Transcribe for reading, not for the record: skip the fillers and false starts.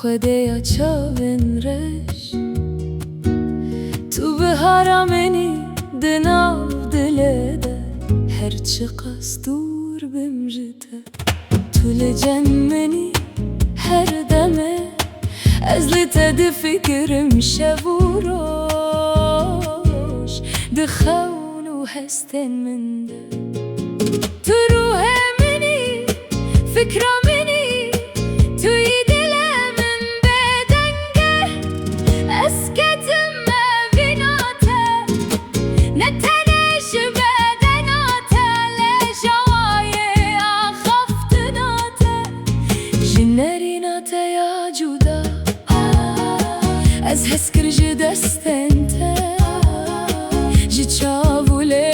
خدایا چاوین رش تو بهارا منی دناو دلده هرچی قصد دور بمجده تو لجنمنی هر دمه از لتد فکرم شبوروش دخول و هستن من ده تو روح منی فکر منی توی دل من بدنگه اسکتم بیناته نتنش بدناته لجوای آخفتناته جنریناته یا جودا از هسکر جدستنته جی چاوله